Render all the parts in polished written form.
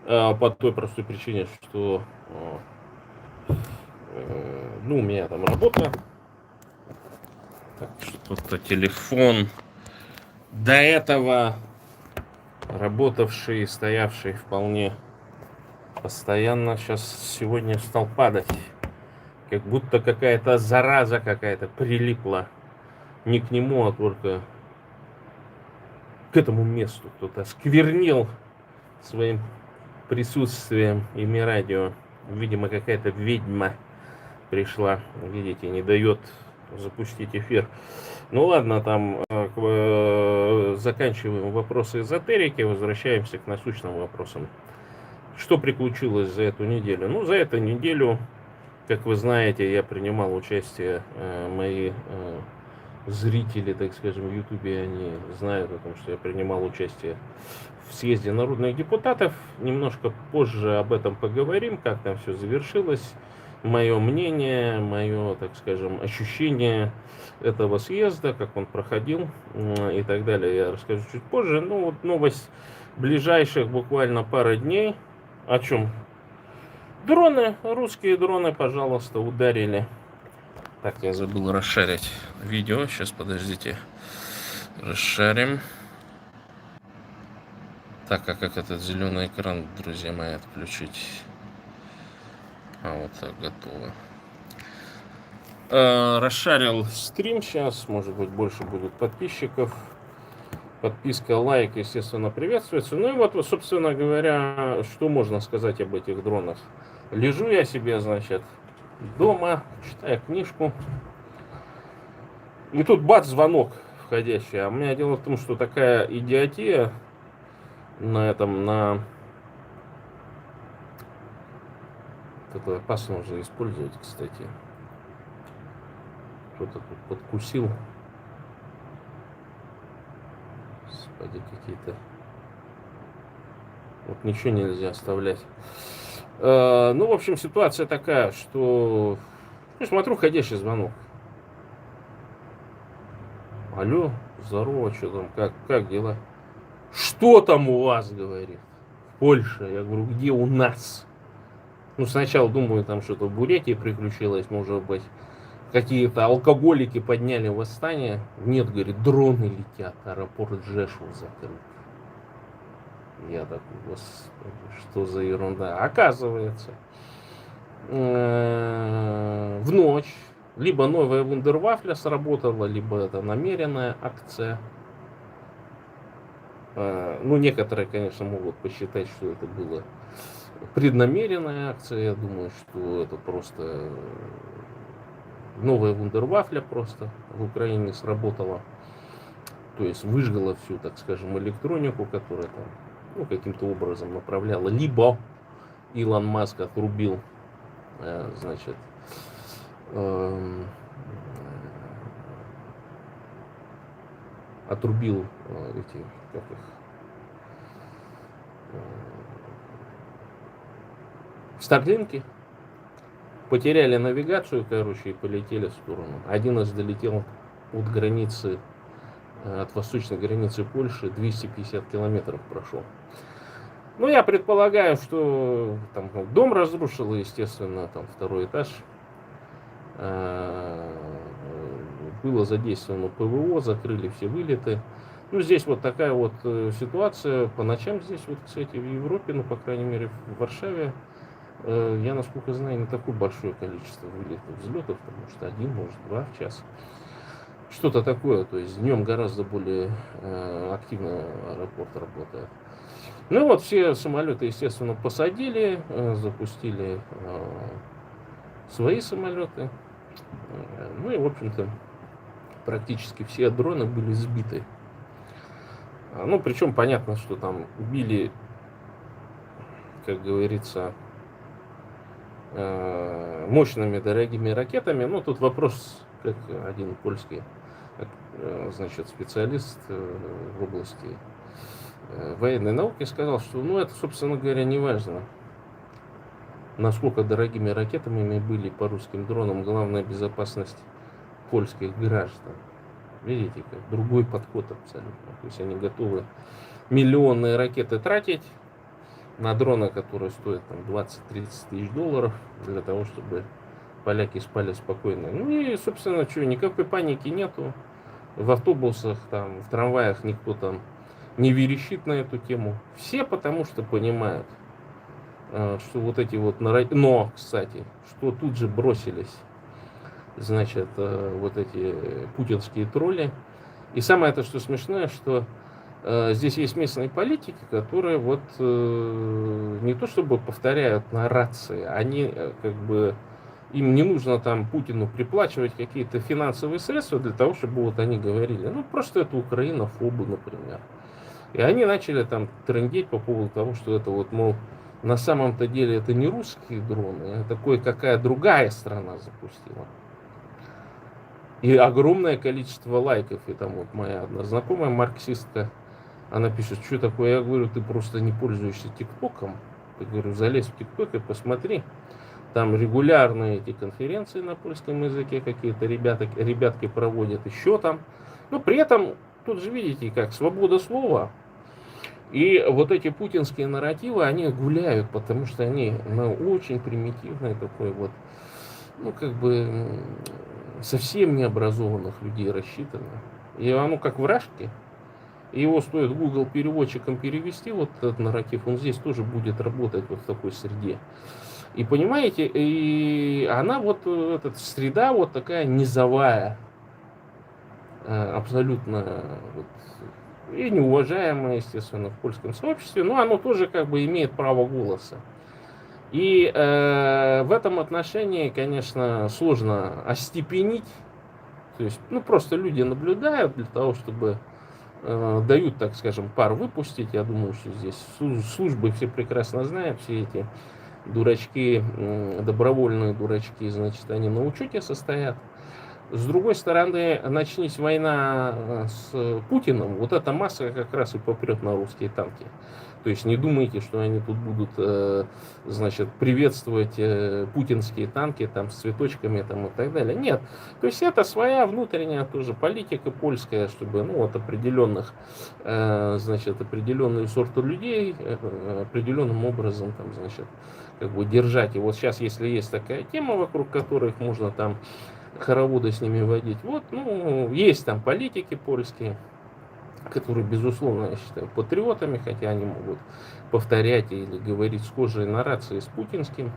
По той простой причине, что ну, у меня там работа. Так, что-то телефон. До этого работавший, стоявший вполне постоянно, сейчас сегодня стал падать. Как будто какая-то зараза какая-то прилипла. Не к нему, а только к этому месту. Кто-то сквернил своим присутствием ими радио. Видимо, какая-то ведьма пришла, видите, не дает запустить эфир. Ну ладно, там заканчиваем вопросы эзотерики, возвращаемся к насущным вопросам. Что приключилось за эту неделю? Ну, за эту неделю, как вы знаете, я принимал участие, мои зрители, так скажем, в Ютубе, они знают о том, что я принимал участие в съезде народных депутатов. Немножко позже об этом поговорим, как там все завершилось. Мое мнение, мое, так скажем, ощущение этого съезда, как он проходил и так далее, я расскажу чуть позже. Ну, вот новость ближайших буквально пары дней. О чем? Дроны, русские дроны, пожалуйста, ударили. Так, я забыл расшарить видео. Сейчас, подождите. Расшарим. Так, а как этот зеленый экран, друзья мои, отключить? Вот так, готово. Расшарил стрим сейчас, может быть, больше будет подписчиков. Подписка, лайк, естественно, приветствуется. Ну и вот, собственно говоря, что можно сказать об этих дронах. Лежу я себе, значит, дома, читаю книжку. И тут бац, звонок входящий. А у меня дело в том, что такая идиотия на этом, на... Это опасно уже использовать, кстати. Кто-то тут подкусил. Господи, какие-то... Вот ничего нельзя оставлять. Ну, в общем, ситуация такая, что... Ну, смотрю, входящий звонок. Алло, здорово, что там, как дела? Что там у вас, говорит? Польша. Я говорю, где у нас? Ну, сначала думаю, там что-то в Бурятии приключилось, может быть. Какие-то алкоголики подняли восстание. Нет, говорит, дроны летят, аэропорт Жешув закрыт. Я такой, господи, что за ерунда. Оказывается, в ночь либо новая вундервафля сработала, либо это намеренная акция. Ну, некоторые, конечно, могут посчитать, что это была преднамеренная акция. Я думаю, что это просто новая вундервафля просто в Украине сработала. То есть выжгла всю, так скажем, электронику, которая там, ну, каким-то образом направляла. Либо Илон Маск отрубил, значит, отрубил эти, как их, старлинки, потеряли навигацию, короче, и полетели в сторону. Один из долетел от границы, от восточной границы Польши, 250 километров прошел. Ну, я предполагаю, что там дом разрушило, естественно, там второй этаж. Было задействовано ПВО, закрыли все вылеты. Ну, здесь вот такая вот ситуация. По ночам здесь, вот, кстати, в Европе, ну, по крайней мере, в Варшаве, я, насколько знаю, не такое большое количество вылетов, взлетов, потому что один, может, два в час. Что-то такое, то есть днем гораздо более активно аэропорт работает. Ну вот все самолеты, естественно, посадили, запустили свои самолеты. Ну и, в общем-то, практически все дроны были сбиты. Ну, причем понятно, что там били, как говорится, мощными дорогими ракетами. Ну, тут вопрос, как один польский, значит, специалист в области военной науки сказал, что, ну, это, собственно говоря, не важно, насколько дорогими ракетами были по русским дронам. Главная безопасность польских граждан. Видите, как другой подход абсолютно. То есть они готовы миллионные ракеты тратить, на дрона, который стоит там 20-30 тысяч долларов, для того, чтобы поляки спали спокойно. Ну и, собственно, что, никакой паники нету. В автобусах, там, в трамваях никто там не верещит на эту тему. Все потому что понимают, что вот эти вот... Но, кстати, что тут же бросились, значит, вот эти путинские тролли. И самое то, что смешное, что здесь есть местные политики, которые вот не то чтобы повторяют на рации, они как бы, им не нужно там Путину приплачивать какие-то финансовые средства для того, чтобы вот они говорили. Ну, просто это украинофобы, например. И они начали там трындеть по поводу того, что это вот, мол, на самом-то деле это не русские дроны, это кое-какая другая страна запустила. И огромное количество лайков. И там вот моя одна знакомая марксистка, она пишет, что такое? Я говорю, ты просто не пользуешься ТикТоком. Я говорю, залезь в ТикТок и посмотри. Там регулярные эти конференции на польском языке какие-то ребятки проводят, еще там. Но при этом, тут же видите, как свобода слова. И вот эти путинские нарративы, они гуляют, потому что они на очень примитивной такой вот, ну как бы совсем необразованных людей рассчитаны. И оно как в Рашке. Его стоит Google переводчиком перевести, вот этот нарратив, он здесь тоже будет работать вот в такой среде. И понимаете, и она вот, эта среда вот такая низовая, абсолютно вот, и неуважаемая, естественно, в польском сообществе, но оно тоже как бы имеет право голоса. И в этом отношении, конечно, сложно остепенить. То есть, ну, просто люди наблюдают для того, чтобы дают, так скажем, пар выпустить. Я думаю, что здесь службы все прекрасно знают, все эти дурачки, добровольные дурачки, значит, они на учете состоят. С другой стороны, начнись война с Путиным, вот эта масса как раз и попрет на русские танки. То есть не думайте, что они тут будут, значит, приветствовать путинские танки там с цветочками там и так далее. Нет. То есть это своя внутренняя тоже политика польская, чтобы, ну, вот определенных, значит, определенные сорты людей определенным образом там, значит, как бы держать. И вот сейчас, если есть такая тема, вокруг которых можно там хороводы с ними водить, вот, ну, есть там политики польские, которые, безусловно, я считаю, патриотами, хотя они могут повторять или говорить схожие наррации с путинскими,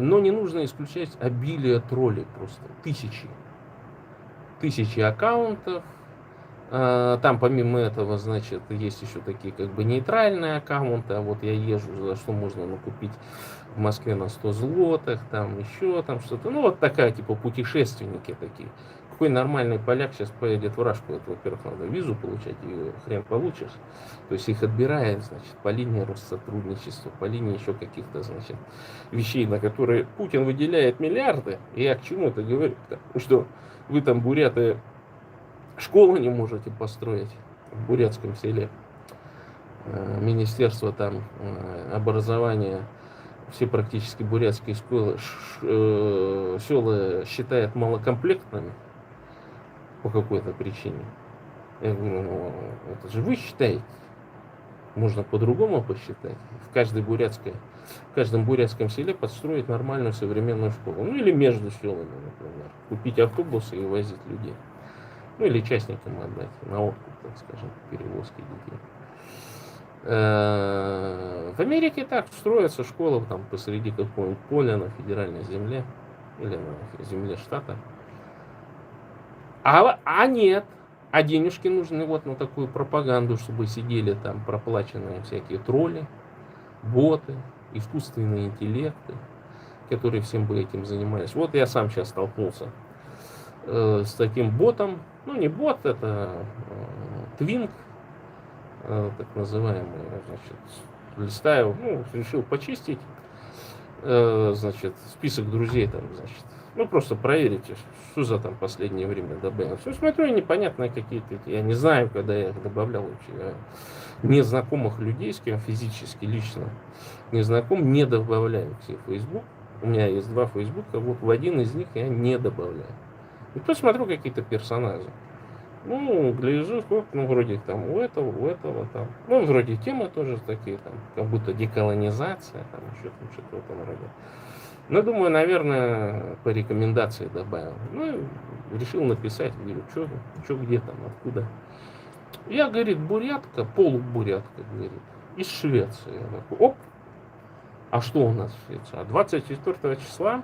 но не нужно исключать обилие троллей просто, тысячи аккаунтов. Там помимо этого, значит, есть еще такие как бы нейтральные аккаунты, а вот я езжу, за что можно накупить в Москве на 100 злотых, там еще там что-то, ну вот такая типа путешественники такие. Какой нормальный поляк сейчас поедет в Рашку? Это, во-первых, надо визу получать, ее хрен получишь. То есть их отбирает, значит, по линии Россотрудничества, по линии еще каких-то, значит, вещей, на которые Путин выделяет миллиарды. И я к чему это говорю? Что вы там, буряты, школу не можете построить в бурятском селе. Министерство там образования, все практически бурятские школы, села считает малокомплектными по какой-то причине. Я говорю, ну, это же вы считаете. Можно по-другому посчитать. В каждом бурятском селе подстроить нормальную современную школу. Ну или между селами, например. Купить автобусы и возить людей. Ну или частникам отдать на откуп, так скажем, перевозки детей. В Америке так строятся школы там посреди какого-нибудь поля на федеральной земле или на земле штата. А нет. А денежки нужны вот на такую пропаганду, чтобы сидели там проплаченные всякие тролли, боты, искусственные интеллекты, которые всем бы этим занимались. Вот я сам сейчас столкнулся с таким ботом. Ну, не бот, это твинг, так называемый. Значит, листаю, ну, решил почистить, значит, список друзей там, значит. Ну, просто проверите, что за там последнее время добавил. Все смотрю, непонятные какие-то. Я не знаю, когда я их добавлял вообще. Я незнакомых людей, с кем физически, лично не знаком, не добавляю к себе в Facebook. У меня есть 2 Фейсбука, вот в один из них я не добавляю. И то смотрю какие-то персонажи. Ну, гляжу, сколько, ну, вроде там у этого там. Ну, вроде темы тоже такие, там, как будто деколонизация, там, еще там что-то в этом роде. Ну, думаю, наверное, по рекомендации добавил. Ну, решил написать, говорю, что где там, откуда. Я, говорит, бурятка, полубурятка, говорит, из Швеции. Я такой, оп, а что у нас в Швеции? А 24 числа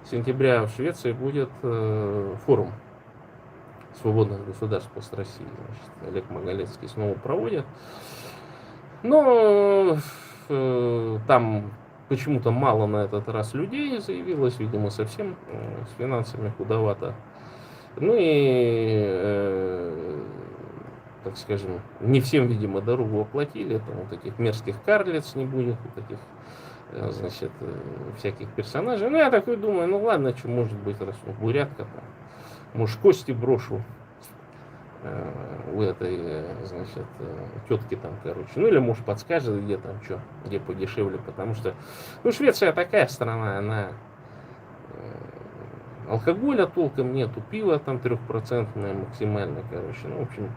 сентября в Швеции будет форум свободных государств после России. Значит, Олег Маголецкий снова проводит. Но там почему-то мало на этот раз людей заявилось, видимо, совсем с финансами худовато. Ну и, так скажем, не всем, видимо, дорогу оплатили. Там вот таких мерзких карлиц не будет, вот таких, значит, всяких персонажей. Ну, я такой думаю, ну ладно, что может быть, раз бурятка там. Может, кости брошу у этой, значит, тетки там, короче. Ну, или, может, подскажет, где там что, где подешевле, потому что, ну, Швеция такая страна, она алкоголя толком нету, пива там 3% максимально, короче. Ну, в общем,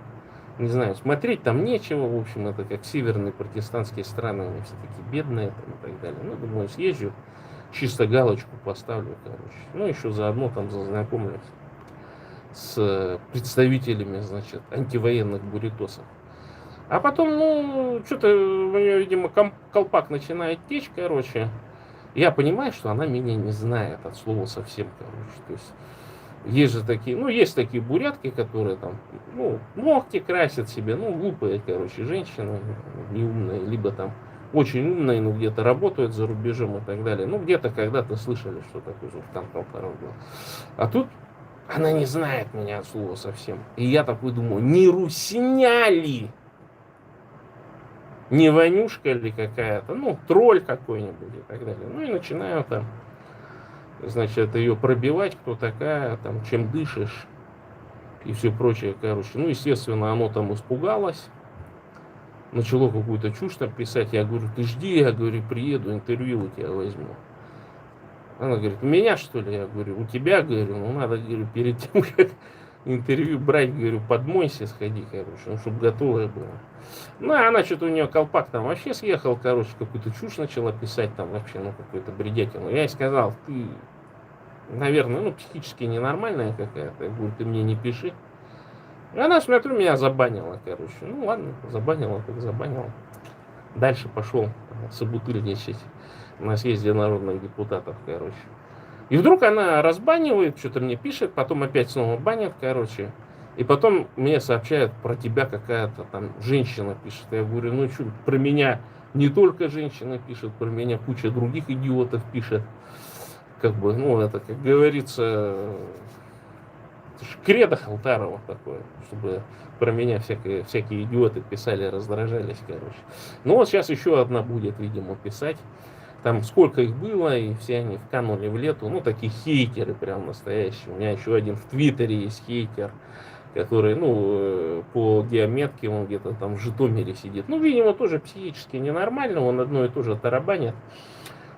не знаю, смотреть там нечего, в общем, это как северные протестантские страны, они все такие бедные там и так далее. Ну, думаю, съезжу, чисто галочку поставлю, короче. Ну, еще заодно там зазнакомлюсь с представителями, значит, антивоенных буритосов. А потом, ну, что-то у нее, видимо, колпак начинает течь, короче. Я понимаю, что она меня не знает от слова совсем, короче. То есть же такие, ну, есть такие бурятки, которые там, ну, ногти красят себе, ну, глупые, короче, женщины, неумные, либо там очень умные, но где-то работают за рубежом и так далее. Ну, где-то когда-то слышали, что такое Зуртан Колпаров был. А тут она не знает меня от слова совсем. И я такой думаю, не русня ли? Не Ванюшка ли какая-то? Ну, тролль какой-нибудь и так далее. Ну и начинаю там, значит, ее пробивать, кто такая, там, чем дышишь и все прочее, короче. Ну, естественно, оно там испугалось. Начало какую-то чушь там писать. Я говорю, ты жди, я говорю, приеду, интервью у тебя возьму. Она говорит, у меня что ли? Я говорю, у тебя, говорю, ну надо, говорю, перед тем, как интервью брать, говорю, подмойся, сходи, короче, ну, чтобы готовое было. Ну, а она что-то у нее колпак там вообще съехал, короче, какую-то чушь начала писать там вообще, ну, какой-то бредятину. Я ей сказал, ты, наверное, ну, психически ненормальная какая-то. Я говорю, ты мне не пиши. И она, смотрю, меня забанила, короче. Ну, ладно, забанила, так забанила. Дальше пошел собутыльничать на съезде народных депутатов, короче. И вдруг она разбанивает, что-то мне пишет, потом опять снова банит, короче. И потом мне сообщают, про тебя какая-то там женщина пишет. Я говорю, ну что, про меня не только женщина пишет, про меня куча других идиотов пишет. Как бы, ну, это, как говорится, это ж кредо Халтарова такое, чтобы про меня всякие идиоты писали, раздражались, короче. Ну вот сейчас еще одна будет, видимо, писать. Там сколько их было, и все они вканули в лету. Ну, такие хейтеры прям настоящие. У меня еще один в Твиттере есть хейтер, который, ну, по геометке, он где-то там в Житомире сидит. Ну, видимо, тоже психически ненормально, он одно и то же тарабанит.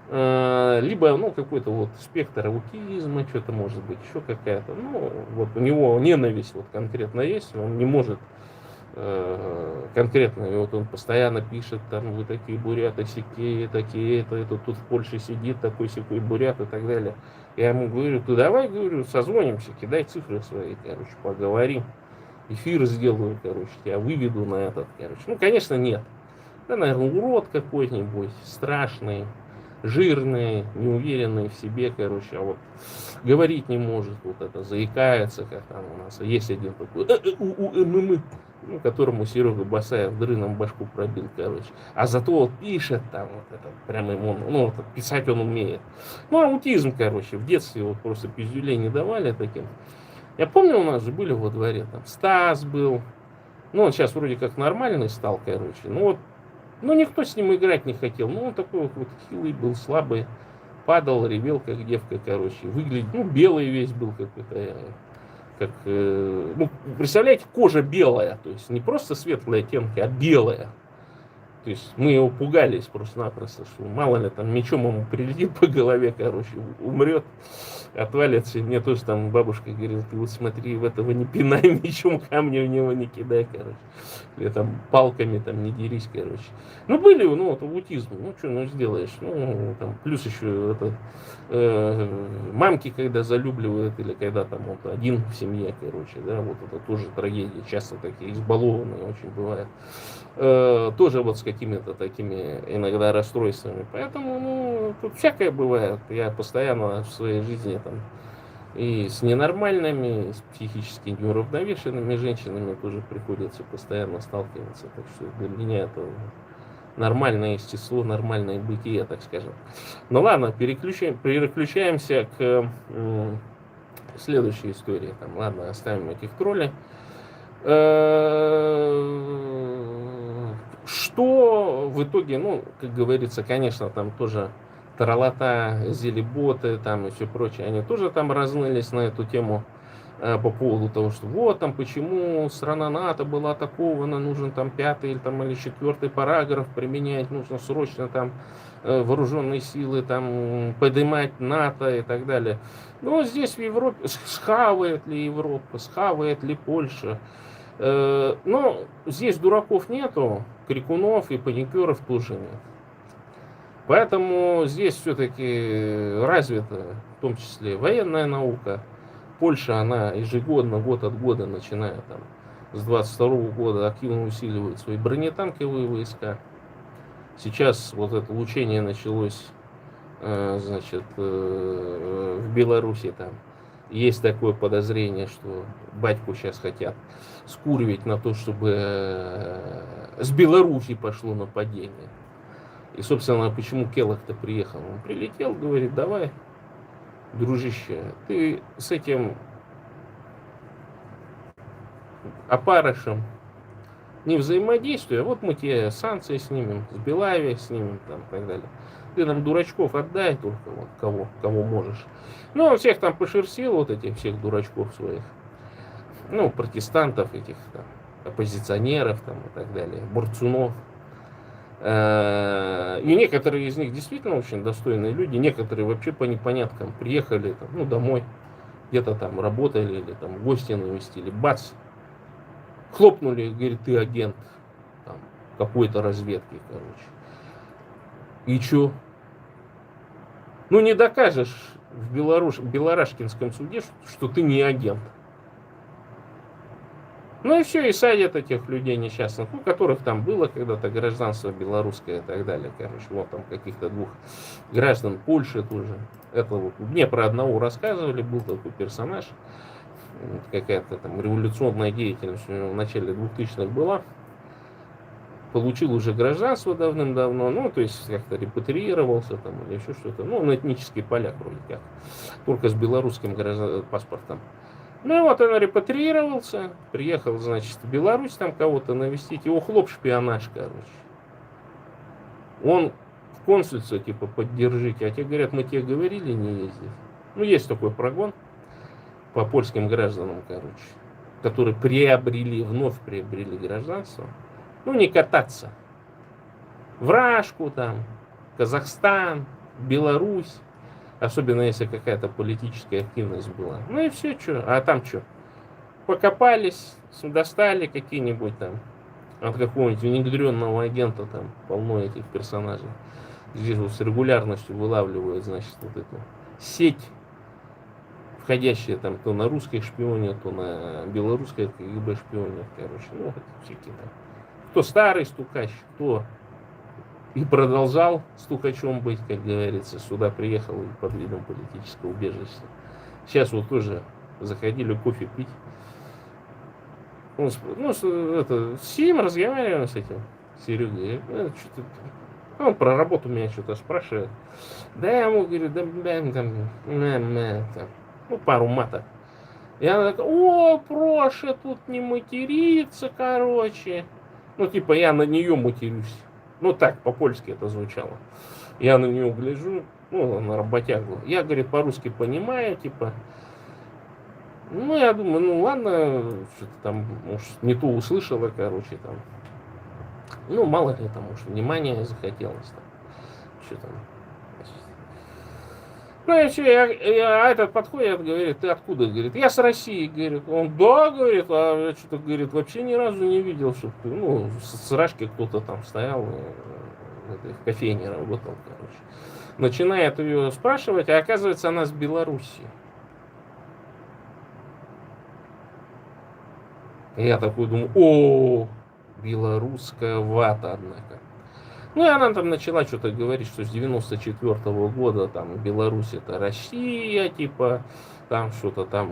Либо, ну, какой-то вот спектр аутизма, что-то может быть, еще какая-то. Ну, вот у него ненависть вот конкретно есть, он не может конкретно, и вот он постоянно пишет, там, вы такие буряты, сякие, такие, это тут в Польше сидит, такой секой бурят и так далее. Я ему говорю, ты давай, говорю, созвонимся, кидай цифры свои, короче, поговорим. Эфир сделаю, короче, тебя выведу на этот, короче. Ну, конечно, нет. Да, наверное, урод какой-нибудь, страшный, жирный, неуверенный в себе, короче, а вот говорить не может, вот это, заикается, как там у нас. Есть один такой, ну, которому Серега Басаев дрыном башку пробил, короче. А зато вот пишет там, вот это, прямо ему, ну, вот, писать он умеет. Ну, аутизм, короче, в детстве вот просто пиздюлей не давали таким. Я помню, у нас же были во дворе, там, Стас был, ну, он сейчас вроде как нормальный стал, короче, ну, вот, ну, никто с ним играть не хотел, ну, он такой вот хилый был, слабый, падал, ревел, как девка, короче, выглядит, ну, белый весь был какой-то, как, ну, представляете, кожа белая, то есть не просто светлые оттенки, а белая. То есть мы его пугались просто-напросто, что мало ли там мечом ему прилетит по голове, короче, умрет, отвалится. И мне тоже там бабушка говорила, ты вот смотри, в этого не пинай мечом, камни в него не кидай, короче. Или там палками там не дерись, короче. Ну, были, ну, вот аутизм, ну, что, ну, сделаешь. Ну, там, плюс еще это, мамки, когда залюбливают, или когда там вот один в семье, короче, да, вот это тоже трагедия. Часто такие избалованные очень бывают. Тоже вот с какими-то такими иногда расстройствами. Поэтому, ну, тут всякое бывает. Я постоянно в своей жизни там и с ненормальными, и с психически неуравновешенными женщинами тоже приходится постоянно сталкиваться. Так что для меня это нормальное естество, нормальное бытие, так скажем. Ну ладно, переключаемся к следующей истории. Там, ладно, оставим этих троллей. Что в итоге, ну, как говорится, конечно, там тоже троллота, зелеботы там и все прочее, они тоже там разнылись на эту тему по поводу того, что вот там почему страна НАТО была атакована, нужен там 5-й или 4-й параграф применять, нужно срочно там вооруженные силы там поднимать НАТО и так далее. Но здесь в Европе, схавает ли Европа, схавает ли Польша? Но здесь дураков нету, крикунов и паникеров тоже нет. Поэтому здесь все-таки развита, в том числе военная наука. Польша, она ежегодно, год от года, начиная там с 22 года, активно усиливает свои бронетанковые войска. Сейчас вот это учение началось, значит, в Беларуси там. Есть такое подозрение, что батьку сейчас хотят скурвить на то, чтобы с Беларуси пошло нападение. И, собственно, почему Келлог-то приехал? Он прилетел, говорит, давай, дружище, ты с этим опарышем не взаимодействуй, а вот мы тебе санкции снимем, с Белави снимем, там, и так далее. Ты нам дурачков отдай только, вот, кого можешь. Ну, он всех там пошерстил, вот этих всех дурачков своих. Ну, протестантов этих, там, оппозиционеров, там, и так далее, борцунов. И некоторые из них действительно очень достойные люди, некоторые вообще по непоняткам приехали там, ну, домой, где-то там работали или там гости навестили, бац, хлопнули, говорит, ты агент там, какой-то разведки, короче. И чё? Ну, не докажешь в Белорашкинском суде, что ты не агент. Ну и все, и садят этих людей несчастных, у которых там было когда-то гражданство белорусское и так далее. Короче, вот там каких-то 2 граждан Польши тоже. Это вот мне про одного рассказывали, был такой персонаж. Какая-то там революционная деятельность у него в начале 2000-х была. Получил уже гражданство давным-давно, ну, то есть как-то репатриировался там или еще что-то. Ну, он этнический поляк вроде как, только с белорусским паспортом. Ну, и вот он репатриировался, приехал, значит, в Беларусь там кого-то навестить, его хлоп шпионаж, короче. Он в консульство, типа, поддержите, а те говорят, мы тебе говорили не ездить. Ну, есть такой прогон по польским гражданам, короче, которые вновь приобрели гражданство. Ну, не кататься. В Рашку там, Казахстан, Беларусь. Особенно если какая-то политическая активность была. Ну и все, что. А там что? Покопались, достали какие-нибудь там от какого-нибудь внедренного агента, там полно этих персонажей. Здесь вот с регулярностью вылавливают, значит, вот эту сеть, входящая там то на русских шпионе, то на белорусской КГБ шпионе, короче. Ну, всякие там. Кто старый стукач, кто и продолжал стукачом быть, как говорится, сюда приехал и под видом политического убежища. Сейчас вот тоже заходили кофе пить. Ну, это, сидим, разговариваем с этим Серегой. Он про работу меня что-то спрашивает. Да я ему говорю, там, ну, пару матов. И она такая, о, Проша, тут не материться, короче. Ну, типа, я на нее матерюсь. Ну, так, по-польски это звучало. Я на нее гляжу, ну, на работягу. Я, говорит, по-русски понимаю, типа. Ну, я думаю, ну, ладно, что-то там, может, не то услышала, короче, там. Ну, мало ли там, может, внимания захотелось там. Что там. Ну и все, а этот подходит, говорит, ты откуда? Говорит, я с России, говорит. Он, да, говорит, а я что-то, говорит, вообще ни разу не видел, чтобы ты, ну, с Рашки кто-то там стоял, в этой в кофейне работал, короче. Начинает ее спрашивать, а оказывается, она с Белоруссии. И я такой думаю, о, белорусская вата, однако. Ну и она там начала что-то говорить, что с 94 года там Беларусь это Россия, типа, там что-то там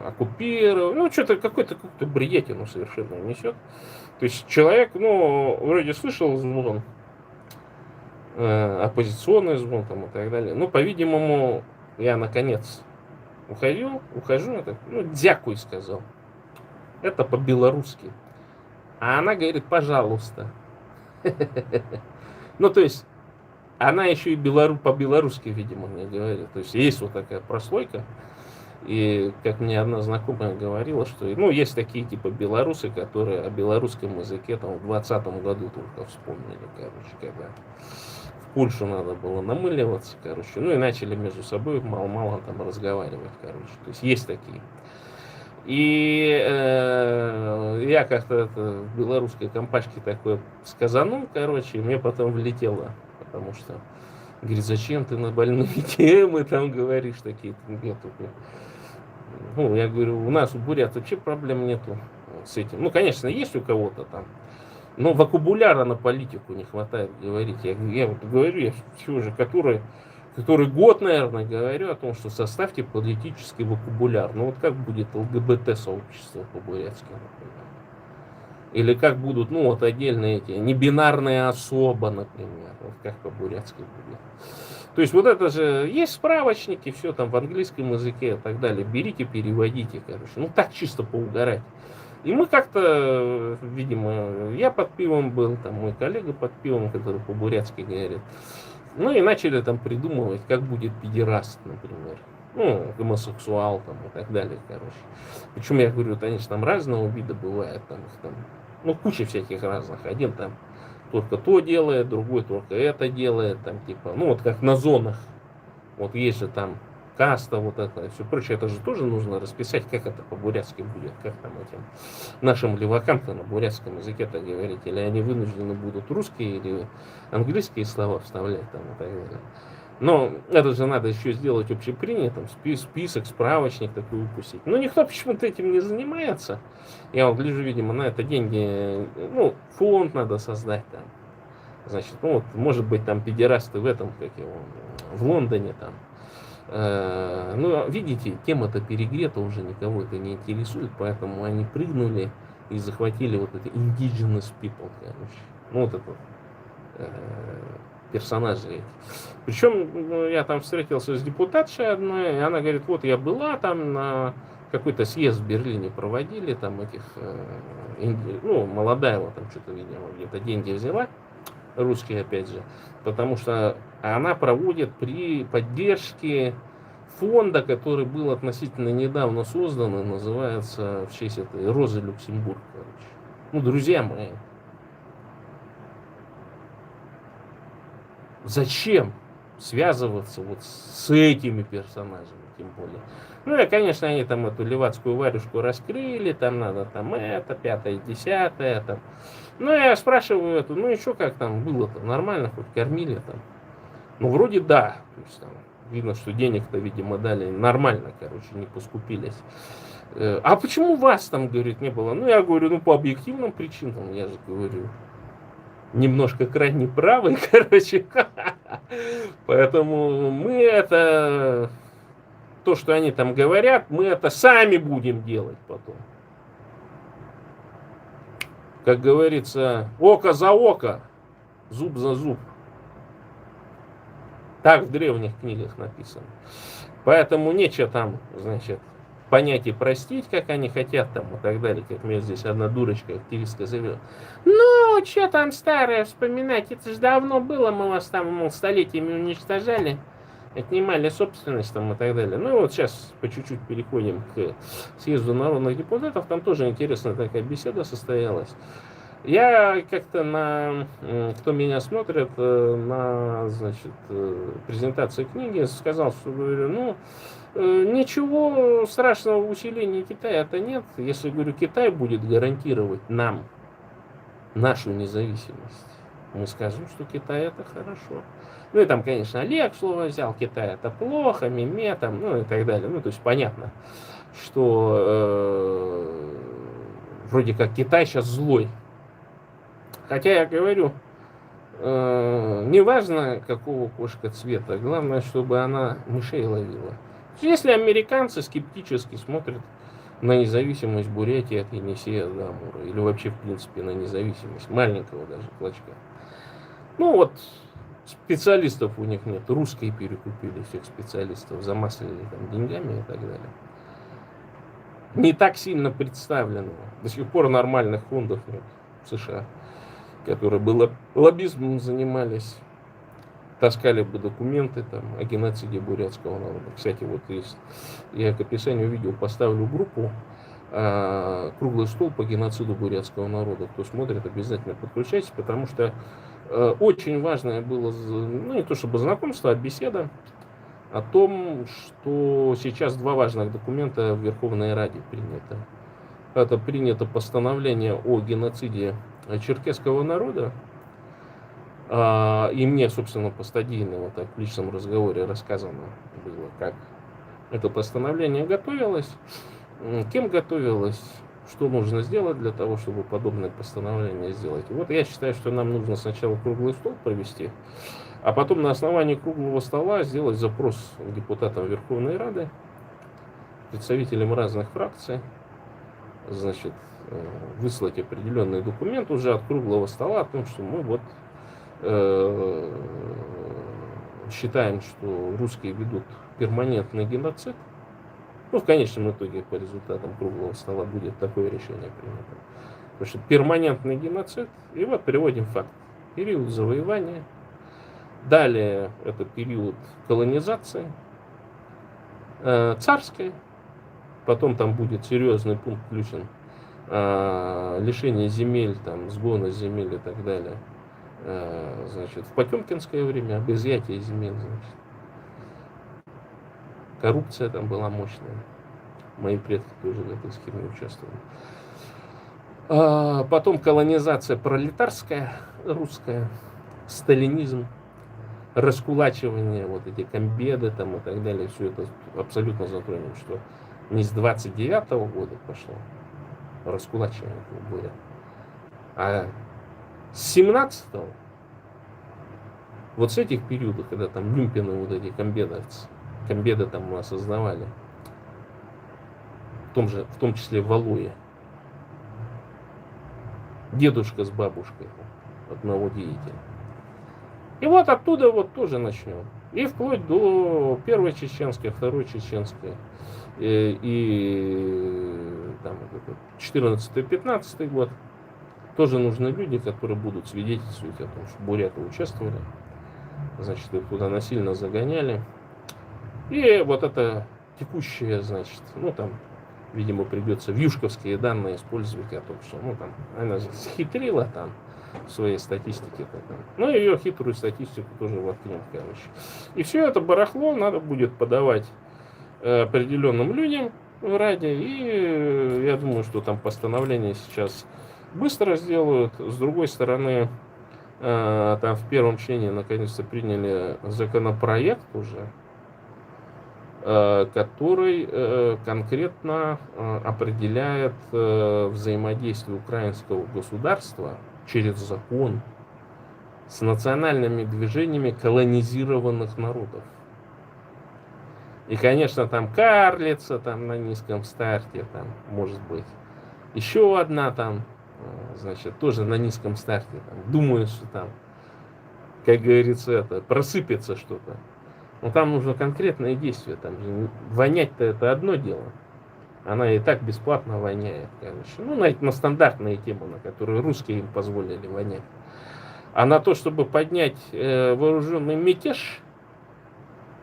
оккупировали. Ну, что-то какую-то бредятину совершенно несет. То есть человек, ну, вроде слышал звон, оппозиционный звон там и так далее. Ну, по-видимому, я наконец ухожу, я так, ну, дякуй сказал. Это по-белорусски. А она говорит, пожалуйста. Ну, то есть, она еще и по-белорусски, видимо, мне говорит. То есть, есть вот такая прослойка. И, как мне одна знакомая говорила, что, ну, есть такие, типа, белорусы, которые о белорусском языке там в 2020 году только вспомнили, короче, когда в Польшу надо было намыливаться, короче. Ну, и начали между собой мало-мало там разговаривать, короче. То есть, есть такие. И я как-то в белорусской компашке такое сказанул, короче, и мне потом влетело, потому что, говорит, зачем ты на больные темы там говоришь такие? Нет, ну, я говорю, у нас у бурят вообще проблем нету с этим. Ну, конечно, есть у кого-то там, но вокабуляра на политику не хватает говорить. Я вот говорю, я все же, который год, наверное, говорю о том, что составьте политический вокабуляр. Ну вот как будет ЛГБТ-сообщество по-бурятски, например. Или как будут, ну вот отдельные эти, небинарные особа, например. Вот как по-бурятски будет. То есть вот это же, есть справочники, все там в английском языке и так далее. Берите, переводите, короче. Ну так чисто поугарать. И мы как-то, видимо, я под пивом был, там мой коллега под пивом, который по-бурятски говорит. Ну и начали там придумывать, как будет педераст, например. Ну, гомосексуал там и так далее, короче. Причем я говорю, конечно, там разного вида бывает, там, ну, куча всяких разных. Один там только то делает, другой только это делает, там, типа, ну, вот как на зонах. Вот есть же там каста, вот это, и все прочее. Это же тоже нужно расписать, как это по-бурятски будет, как там этим нашим левакам-то на бурятском языке-то говорить. Или они вынуждены будут русские или английские слова вставлять там и так далее. Но это же надо еще сделать общепринятым, список, справочник такой выпустить. Но никто почему-то этим не занимается. Я вот гляжу, видимо, на это деньги, ну, фонд надо создать там. Значит, ну вот, может быть, там педерасты в этом, как его, в Лондоне там. Ну, видите, тема-то перегрета, уже никого это не интересует, поэтому они прыгнули и захватили вот это indigenous people, короче. Ну, вот это персонажи. Причем я там встретился с депутатшей одной, и она говорит, вот я была там на какой-то съезд в Берлине проводили, там этих, ну, молодая вот там что-то, видимо, где-то деньги взяла, русские опять же, потому что она проводит при поддержке фонда, который был относительно недавно создан, и называется в честь этой Розы Люксембург, короче. Ну, друзья мои, зачем связываться вот с этими персонажами, тем более? Ну, и, конечно, они там эту левацкую варюшку раскрыли, там надо там это, пятое, десятое, там. Ну, я спрашиваю эту, ну, еще как там было-то, нормально, хоть кормили там? Ну, вроде да, то есть там видно, что денег-то, видимо, дали нормально, короче, не поскупились. А почему вас там, говорит, не было? Ну, я говорю, ну, по объективным причинам, я же говорю, немножко крайне правый, короче. Поэтому мы это, то, что они там говорят, мы это сами будем делать потом. Как говорится, око за око, зуб за зуб. Так в древних книгах написано. Поэтому нечего там, значит, понять и простить, как они хотят там и так далее, как мне здесь одна дурочка, активистка заявила. Ну, что там старое вспоминать, это же давно было, мы вас там, мол, столетиями уничтожали, отнимали собственность там и так далее. Ну и вот сейчас по чуть-чуть переходим к съезду народных депутатов, там тоже интересная такая беседа состоялась. Я как-то кто меня смотрит, на, значит, презентации книги сказал, что говорю, ну, ничего страшного в усилении Китая-то нет, если, говорю, Китай будет гарантировать нам нашу независимость. Мы скажем, что Китай это хорошо. Ну и там, конечно, Олег слово взял, Китай это плохо, миме там, ну и так далее. Ну, то есть понятно, что вроде как Китай сейчас злой. Хотя я говорю, неважно какого кошка цвета, главное, чтобы она мышей ловила. Если американцы скептически смотрят на независимость Бурятии от Енисея до Амура, или вообще, в принципе, на независимость маленького даже клочка. Ну вот, специалистов у них нет, русские перекупили всех специалистов, замаслили там деньгами и так далее. Не так сильно представлено. До сих пор нормальных фондов нет в США, которые бы лоббизмом занимались, таскали бы документы там, о геноциде бурятского народа. Кстати, вот есть, я к описанию видео поставлю группу «Круглый стол по геноциду бурятского народа». Кто смотрит, обязательно подключайтесь, потому что очень важное было, ну не то чтобы знакомство, а беседа о том, что сейчас два важных документа в Верховной Раде принято. Это принято постановление о геноциде черкесского народа. И мне, собственно, по-стадийному, вот так в личном разговоре рассказано было, как это постановление готовилось, кем готовилось, что нужно сделать для того, чтобы подобное постановление сделать. Вот я считаю, что нам нужно сначала круглый стол провести, а потом на основании круглого стола сделать запрос к депутатам Верховной Рады, представителям разных фракций, значит, выслать определенный документ уже от круглого стола о том, что мы вот считаем, что русские ведут перманентный геноцид. Ну, в конечном итоге, по результатам круглого стола будет такое решение принято. Потому что перманентный геноцид, и вот приводим факт. Период завоевания, далее это период колонизации, царской, потом там будет серьезный пункт включен, лишение земель, там, сгона земель и так далее. Значит, в потемкинское время об изъятии земель, значит. Коррупция там была мощная. Мои предки тоже в этой схеме участвовали. Потом колонизация пролетарская, русская, сталинизм, раскулачивание, вот эти комбеды там и так далее. Все это абсолютно затронем, что не с 29-го года пошло раскулачивание боя, а с 17-го, вот с этих периодов, когда там люмпины, вот эти комбеды там мы осознавали, в том числе в Алуе, дедушка с бабушкой одного деятеля. И вот оттуда вот тоже начнем. И вплоть до первой чеченской, второй чеченской, и там 14-15 год. Тоже нужны люди, которые будут свидетельствовать о том, что буряты участвовали. Значит, их туда насильно загоняли. И вот это текущее, значит, ну там, видимо, придется вьюшковские данные использовать о том, что, ну там, она же схитрила там в своей статистике. Ну, ее хитрую статистику тоже воткнем, короче. И все это барахло надо будет подавать определенным людям в Раде. И я думаю, что там постановление сейчас быстро сделают. С другой стороны, там в первом чтении наконец-то приняли законопроект уже, который конкретно определяет взаимодействие украинского государства через закон с национальными движениями колонизированных народов. И, конечно, там карлица там на низком старте, там, может быть, еще одна там, значит, тоже на низком старте, там, думают, что там, как говорится, это просыпется что-то. Но там нужно конкретное действие, там же вонять-то это одно дело. Она и так бесплатно воняет, короче. Ну, на стандартные темы, на которые русские им позволили вонять. А на то, чтобы поднять вооруженный мятеж,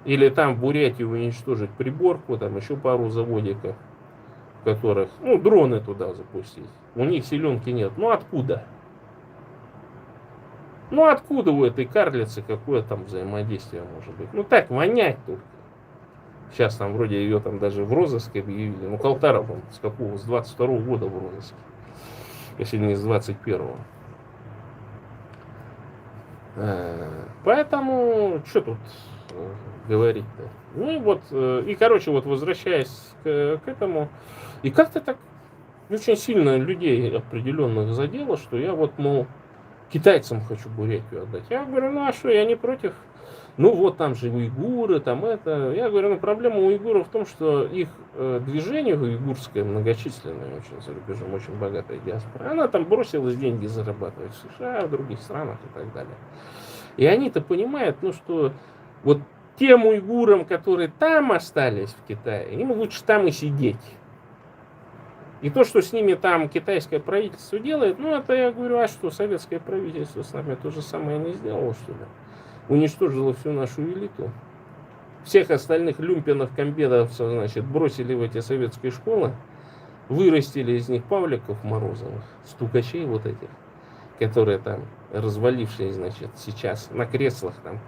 или там в Бурятии уничтожить Приборку, там еще пару заводиков, в которых, ну, дроны туда запустить. У них силенки нет. Ну, откуда? Ну откуда у этой карлицы какое там взаимодействие может быть? Ну так, вонять только. Сейчас там вроде ее там даже в розыск объявили. Ну Калтаров он с какого? С 22-го года в розыске. Если не с 21-го. Поэтому, что тут говорить-то? Ну и вот, и короче, вот возвращаясь к этому, и как-то так очень сильно людей определенных задело, что я вот, мол, китайцам хочу Бурятию отдать. Я говорю, ну а что, я не против. Ну вот там же уйгуры, там это. Я говорю, ну проблема уйгуров в том, что их движение уйгурское многочисленное очень за рубежом, очень богатая диаспора. Она там бросилась деньги зарабатывать в США, в других странах и так далее. И они-то понимают, ну что вот тем уйгурам, которые там остались в Китае, им лучше там и сидеть. И то, что с ними там китайское правительство делает, ну это я говорю, а что, советское правительство с нами то же самое не сделало, что ли? Уничтожило всю нашу элиту. Всех остальных люмпенов, комбедовцев, значит, бросили в эти советские школы, вырастили из них Павликов Морозовых, стукачей вот этих, которые там развалившие, значит, сейчас на креслах там.